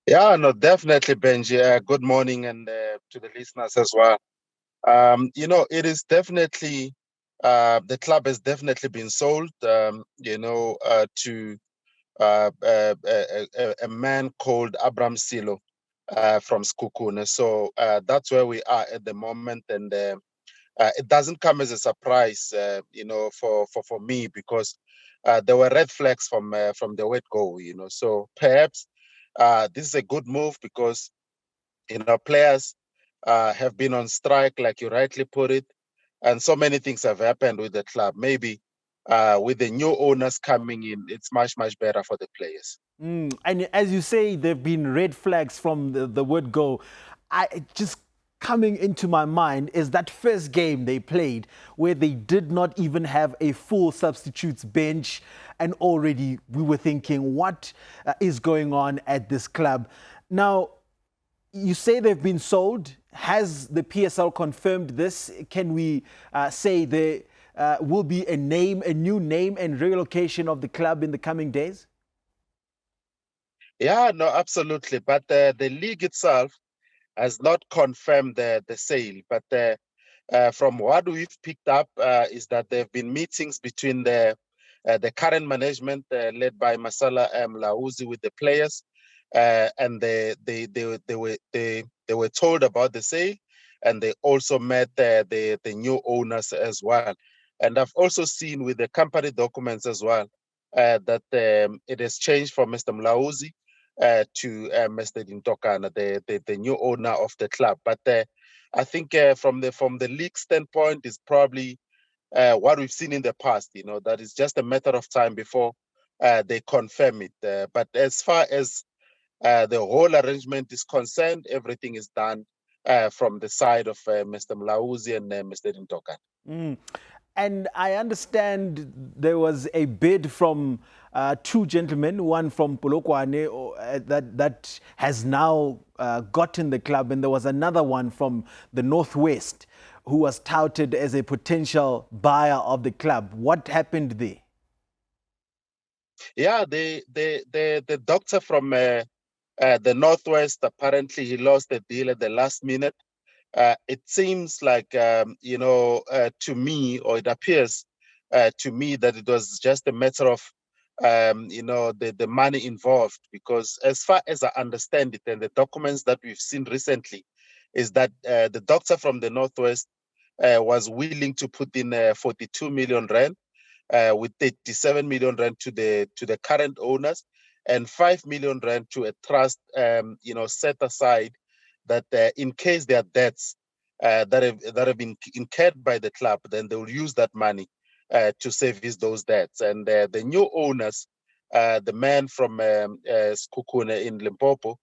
Yeah, no, definitely, Benji. Good morning, and to the listeners as well. It is definitely the club has definitely been sold. To a man called Abram Sello from Sekhukhune. So that's where we are at the moment, and it doesn't come as a surprise, for me because there were red flags from the word go. So perhaps this is a good move because players have been on strike, like you rightly put it, and so many things have happened with the club. Maybe with the new owners coming in, it's much, much better for the players. And as you say, there have been red flags from the word go. I just coming into my mind is that first game they played where they did not even have a full substitutes bench, and already we were thinking, what is going on at this club? Now, you say they've been sold. Has the PSL confirmed this? Can we say there will be a new name and relocation of the club in the coming days? Yeah, no, absolutely. But the league itself has not confirmed the sale. But from what we've picked up, is that there have been meetings between the current management led by Masala Mulaudzi with the players, and they were told about the sale, and they also met the new owners as well. And I've also seen with the company documents as well that it has changed from Mr. Mulaudzi to Mr. Dintokana, the new owner of the club. But I think from the league standpoint, is probably what we've seen in the past. That is just a matter of time before they confirm it. But as far as the whole arrangement is concerned, everything is done from the side of Mr. Mlauzi and Mr. Dintokan. Mm. And I understand there was a bid from two gentlemen, one from Polokwane that has now gotten the club, and there was another one from the Northwest who was touted as a potential buyer of the club. What happened there? Yeah, the doctor from the Northwest, apparently he lost the deal at the last minute. It seems like, to me, or it appears to me that it was just a matter of, the money involved. Because as far as I understand it, and the documents that we've seen recently, is that the doctor from the Northwest was willing to put in 42 million rand, with 37 million rand to the current owners, and 5 million rand to a trust, set aside that in case there are debts that have been incurred by the club, then they will use that money to service those debts. And the new owners, the man from Sekhukhune in Limpopo,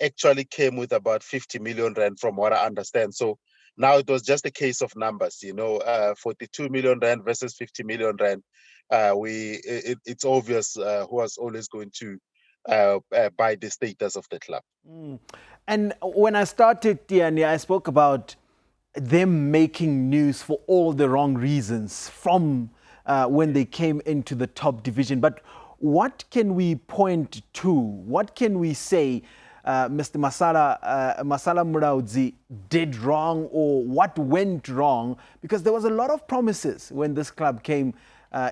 actually came with about 50 million rand, from what I understand. So now it was just a case of numbers, 42 million rand versus 50 million rand. It's obvious who was always going to buy the status of the club. Mm. And when I started, Tiyani, I spoke about them making news for all the wrong reasons from when they came into the top division. But what can we point to? What can we say Mr. Masala Mulaudzi did wrong, or what went wrong? Because there was a lot of promises when this club came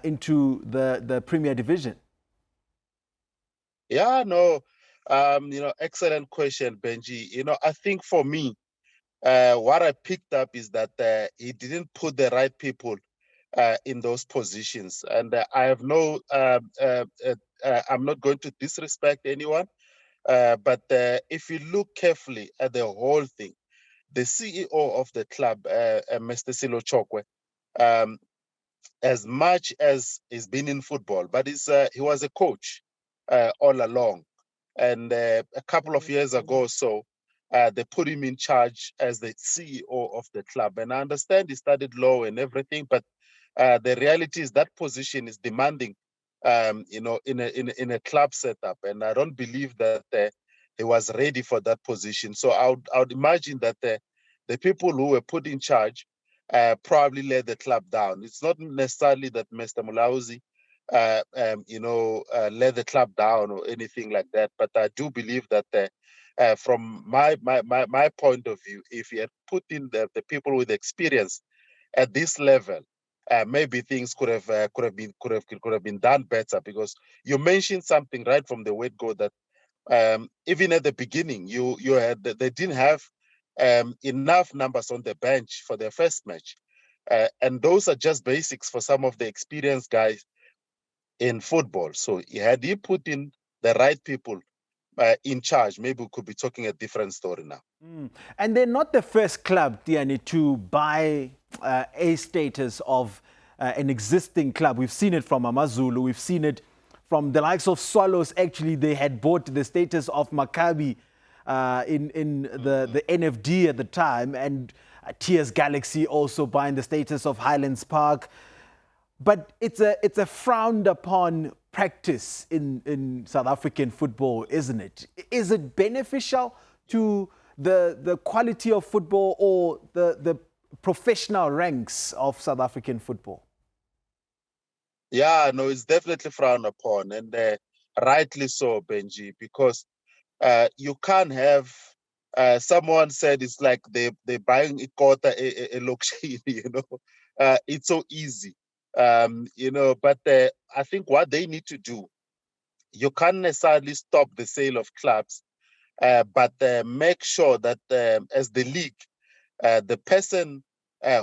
into the Premier Division. Yeah, no, excellent question, Benji. I think for me, what I picked up is that he didn't put the right people in those positions. And I have no, I'm not going to disrespect anyone, but if you look carefully at the whole thing, the CEO of the club, Mr. Silo Chokwe, um, as much as he's been in football, but he was a coach all along. And a couple of years ago or so, they put him in charge as the CEO of the club. And I understand he studied law and everything, but the reality is that position is demanding, in a club setup. And I don't believe that he was ready for that position. So I would imagine that the people who were put in charge probably let the club down. It's not necessarily that Mr. Mulauzi let the club down or anything like that. But I do believe that from my point of view, if you had put in the people with experience at this level, maybe things could have been done better. Because you mentioned something right from the word go that even at the beginning, you had they didn't have enough numbers on the bench for their first match, and those are just basics for some of the experienced guys in football. So had he put in the right people in charge, maybe we could be talking a different story now. And they're not the first club, Tiyani, to buy a status of an existing club. We've seen it from Amazulu. We've seen it from the likes of Swallows. Actually, they had bought the status of Maccabi in the NFD at the time, and TS Galaxy also buying the status of Highlands Park. But it's a frowned upon practice in South African football, isn't it? Is it beneficial to the quality of football or the professional ranks of South African football? Yeah, no, it's definitely frowned upon, and rightly so, Benji, because you can't have. Someone said it's like they're buying a quarter a luxury, it's so easy, But I think what they need to do, you can't necessarily stop the sale of clubs, but make sure that as the league, the person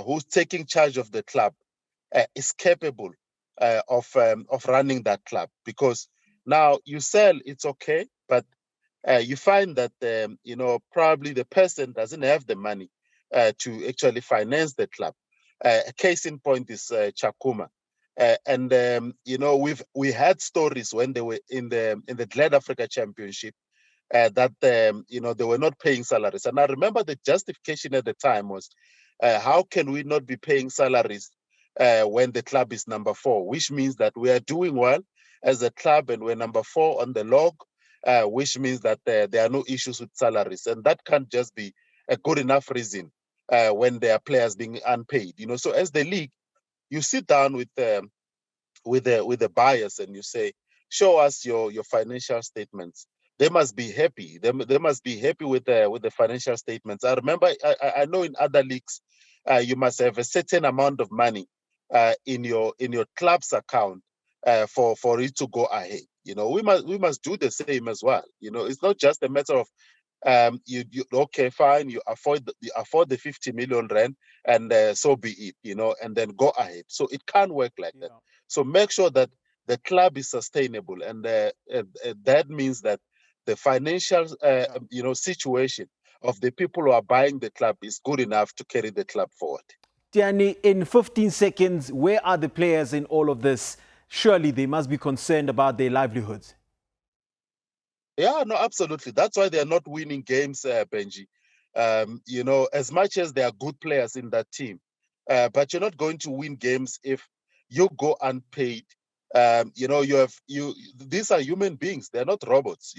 who's taking charge of the club is capable of running that club. Because now you sell, it's okay, but you find that probably the person doesn't have the money to actually finance the club. A case in point is Tshakhuma. And we had stories when they were in the Glad Africa Championship that they were not paying salaries. And I remember the justification at the time was, how can we not be paying salaries when the club is number 4, which means that we are doing well as a club and we're number 4 on the log, which means that there are no issues with salaries. And that can't just be a good enough reason when there are players being unpaid. So as the league, you sit down with the buyers and you say, show us your financial statements. They must be happy. They must be happy with the financial statements. I remember, I know in other leagues, you must have a certain amount of money in your club's account for it to go ahead. We must do the same as well. It's not just a matter of you okay, fine, you afford the 50 million rand, and so be it, and then go ahead. So it can't work like that. So make sure that the club is sustainable, and that means that the financial situation of the people who are buying the club is good enough to carry the club forward. Tiyani, in 15 seconds, where are the players in all of this? Surely they must be concerned about their livelihoods. Yeah, no, absolutely. That's why they're not winning games, Benji. As much as there are good players in that team, but you're not going to win games if you go unpaid. These are human beings. They're not robots,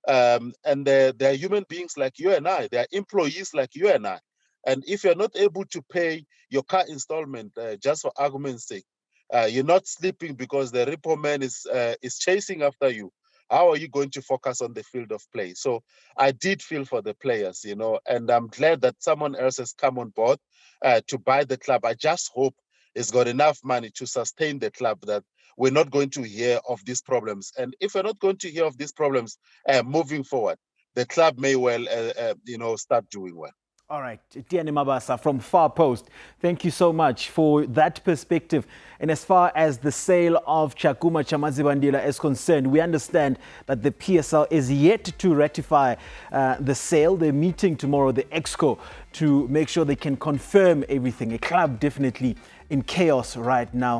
and they're human beings like you and I. They're employees like you and I. And if you're not able to pay your car installment, just for argument's sake, you're not sleeping because the repo man is chasing after you. How are you going to focus on the field of play? So I did feel for the players, and I'm glad that someone else has come on board to buy the club. I just hope it's got enough money to sustain the club, that we're not going to hear of these problems. And if we're not going to hear of these problems moving forward, the club may well, start doing well. All right, Tiyani Mabasa from FarPost, thank you so much for that perspective. And as far as the sale of Tshakhuma Tsha Madzivhandila is concerned, we understand that the PSL is yet to ratify the sale. They're meeting tomorrow, the EXCO, to make sure they can confirm everything. A club definitely in chaos right now.